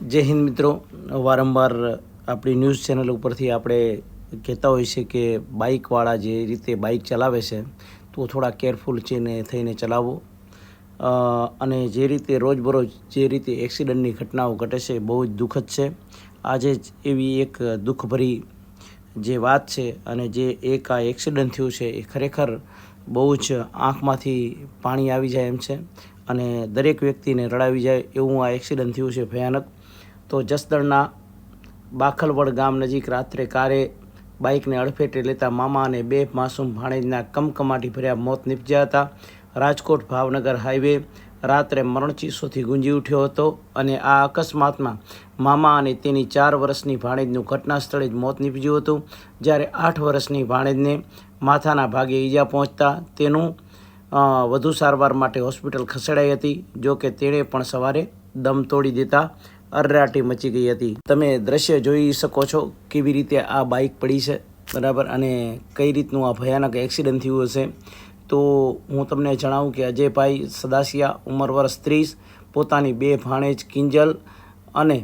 जय हिंद मित्रों, वारंवार अपनी न्यूज़ चैनल ઉપરથી આપણે કહેતા હોય છે કે બાઇકવાળા જે રીતે બાઇક ચલાવે છે તો થોડા કેરફુલ થઈને ચલાવો અને જે રીતે રોજબરોજ જે રીતે એક્સિડન્ટની ઘટનાઓ ઘટે છે બહુ જ દુઃખદ છે. આજે જ એવી એક દુઃખભરી જે વાત છે અને જે એક આ એક્સિડન્ટ થયું છે એ ખરેખર બહુ જ આંખમાંથી પાણી આવી જાય એમ છે અને દરેક વ્યક્તિને રડાવી જાય એવું આ એક્સિડન્ટ થયું છે ભયાનક. તો જસદણના બાખલવડ ગામ નજીક રાત્રે કારે બાઇકને અડફેટે લેતા મામા અને બે માસૂમ ભાણેજના કમકમાટી ભર્યા મોત નીપજ્યા હતા. રાજકોટ ભાવનગર હાઈવે રાત્રે મરણચીસોથી ગુંજી ઉઠ્યો હતો અને આ અકસ્માતમાં મામા અને તેની 4 વર્ષની ભાણેજનું ઘટના સ્થળે જ મોત નીપજ્યું હતું, જ્યારે 8 વર્ષની ભાણેજને માથાના ભાગે ઈજા પહોંચતા તેનું વધુ સારવાર માટે હોસ્પિટલ ખસેડાઈ હતી. જો કે તેણે પણ સવારે દમ તોડી દેતા અર્રાટી મચી ગઈ હતી. તમે દ્રશ્ય જોઈ શકો છો કેવી રીતે આ બાઇક પડી છે, બરાબર, અને કઈ રીતનું આ ભયાનક એક્સિડન્ટ થયું હશે. તો હું તમને જણાવું કે અજયભાઈ સદાસિયા, ઉંમર વર્ષ 30, પોતાની બે ભાણેજ કિંજલ અને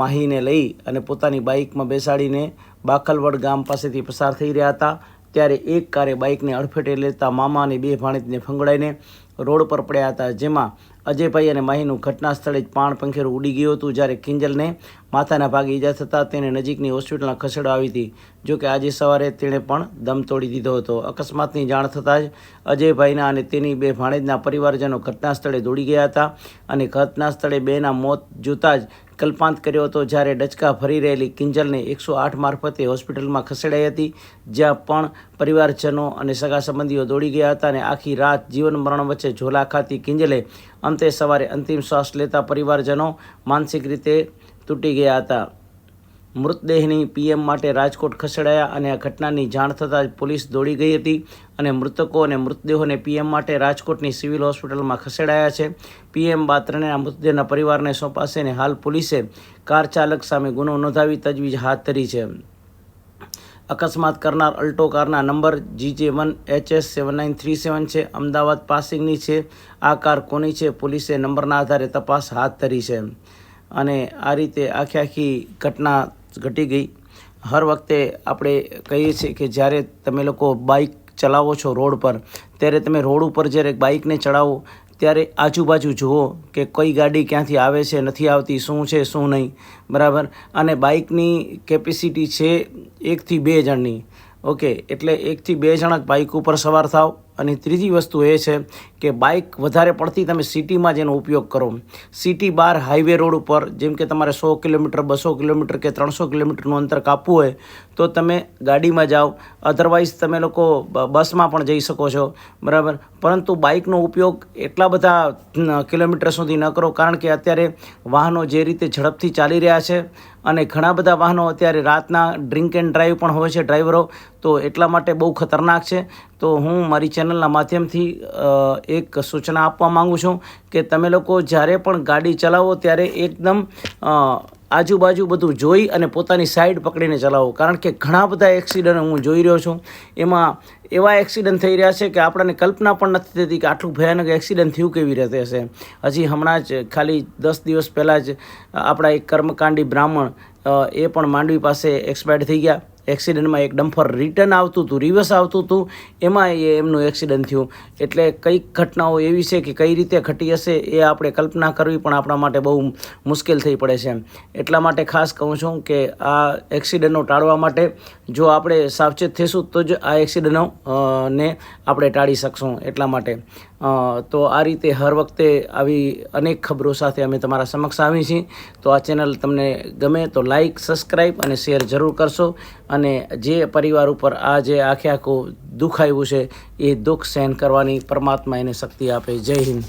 માહીને લઈ અને પોતાની બાઇકમાં બેસાડીને બાખલવડ ગામ પાસેથી પસાર થઈ રહ્યા હતા, ત્યારે એક કારે બાઇકને અડફેટે લેતા મામા અને બે ભાણેજને ફંગડાઈને રોડ પર પડ્યા હતા, જેમાં અજયભાઈ અને માહીનું ઘટના સ્થળે જ પાણ પંખેરું ઉડી ગયું હતું, જ્યારે કિંજલને માથાના ભાગે ઈજા થતાં તેને નજીકની હોસ્પિટલમાં ખસેડવા આવી હતી. જોકે આજે સવારે તેણે પણ દમ તોડી દીધો હતો. અકસ્માતની જાણ થતાં જ અજયભાઈના અને તેની બે ભાણેજના પરિવારજનો ઘટના સ્થળે દોડી ગયા હતા અને ઘટના સ્થળે બેના મોત જોતાં જ કલ્પાંત કર્યો હતો, જ્યારે ડચકા ભરી રહેલી કિંજલને 108 મારફતે હોસ્પિટલમાં ખસેડાઈ હતી, જ્યાં પણ પરિવારજનો અને સગા સંબંધીઓ દોડી ગયા હતા અને આખી રાત જીવન મરણ વચ્ચે ઝોલા ખાતી કિંજલે અંતે સવારે અંતિમ શ્વાસ લેતા પરિવારજનો માનસિક રીતે તૂટી ગયા હતા. મૃતદેહની પીએમ માટે રાજકોટ ખસેડાયા અને આ ઘટનાની જાણ થતાં જ પોલીસ દોડી ગઈ હતી અને મૃતકો અને મૃતદેહોને પીએમ માટે રાજકોટની સિવિલ હોસ્પિટલમાં ખસેડાયા છે. પીએમ બાદ ત્રણેયના મૃતદેહના પરિવારને સોંપાશે અને હાલ પોલીસે કાર ચાલક સામે ગુનો નોંધાવી તજવીજ હાથ ધરી છે. અકસ્માત કરનાર અલ્ટો કારના નંબર GJ1HS7937 છે. અમદાવાદ પાસિંગની છે. આ કાર કોની છે, પોલીસે નંબરના આધારે તપાસ હાથ ધરી છે અને આ રીતે આખી ઘટના ઘટી ગઈ. હર વખતે આપણે કહીએ છીએ કે જ્યારે તમે લોકો બાઇક ચલાવો છો રોડ પર, ત્યારે તમે રોડ ઉપર જ્યારે બાઇકને ચડાવો ત્યારે આજુબાજુ જુઓ કે કઈ ગાડી ક્યાંથી આવે છે, નથી આવતી, શું છે શું નહીં, બરાબર. અને બાઇકની કેપેસિટી છે 1 થી 2 જણની. ઓકે, એટલે 1 થી 2 જણા બાઇક ઉપર સવાર થાવ. અને ત્રીજી વસ્તુ એ છે કે બાઇક વધારે પડતી તમે સિટીમાં જેનો ઉપયોગ કરો, સિટી બહાર હાઈવે રોડ ઉપર, જેમ કે તમારે 100 કિલોમીટર 200 કિલોમીટર કે 300 કિલોમીટરનું અંતર કાપવું હોય તો તમે ગાડીમાં જાઓ, અધરવાઇઝ તમે લોકો બસમાં પણ જઈ શકો છો, બરાબર. પરંતુ બાઇકનો ઉપયોગ એટલા બધા કિલોમીટર સુધી ન કરો, કારણ કે અત્યારે વાહનો જે રીતે ઝડપથી ચાલી રહ્યા છે અને ઘણા બધા વાહનો અત્યારે રાતના ડ્રિંક એન્ડ ડ્રાઈવ પણ હોય છે ડ્રાઈવરો, તો એટલા માટે બહુ ખતરનાક છે. તો હું મારી ચેનલના માધ્યમથી એક સૂચના આપવા માગું છું કે તમે લોકો જ્યારે પણ ગાડી ચલાવો ત્યારે એકદમ આજુબાજુ બધું જોઈ અને પોતાની સાઈડ પકડીને ચલાવો, કારણ કે ઘણા બધા એક્સિડન્ટ હું જોઈ રહ્યો છું. એમાં એવા એક્સિડન્ટ થઈ રહ્યા છે કે આપણને કલ્પના પણ નથી થતી કે આટલું ભયાનક એક્સિડન્ટ થયું કેવી રીતે હશે. હજી હમણાં જ ખાલી 10 દિવસ પહેલાં જ આપણા એક કર્મકાંડી બ્રાહ્મણ એ પણ માંડવી પાસે એક્સપાયર્ડ થઈ ગયા. એક્સિડન્ટમાં એક ડમ્ફર રિટર્ન આવતું હતું, રિવર્સ આવતું હતું, એમાં એમનું એક્સિડન્ટ થયું. એટલે કઈક ઘટનાઓ એવી છે કે કઈ રીતે ઘટી હશે એ આપણે કલ્પના કરવી પણ આપણા માટે બહુ મુશ્કેલ થઈ પડે છે. એટલા માટે ખાસ કહું છું કે આ એક્સિડન્ટો ટાળવા માટે જો આપણે સાવચેત થઈશું તો જ આ એક્સિડન્ટો ને આપણે ટાળી શકશું. એટલા માટે તો આ રીતે હર વખતે આવી અનેક ખબરો સાથે અમે તમારા સમક્ષ આવી છીએ. તો આ ચેનલ તમને ગમે તો લાઈક, સબસ્ક્રાઈબ અને શેર જરૂર કરશો. અને જે પરિવાર ઉપર આ જે આખું દુઃખ આવ્યું છે એ દુઃખ સહન કરવાની પરમાત્મા એને શક્તિ આપે. જય હિન્દ.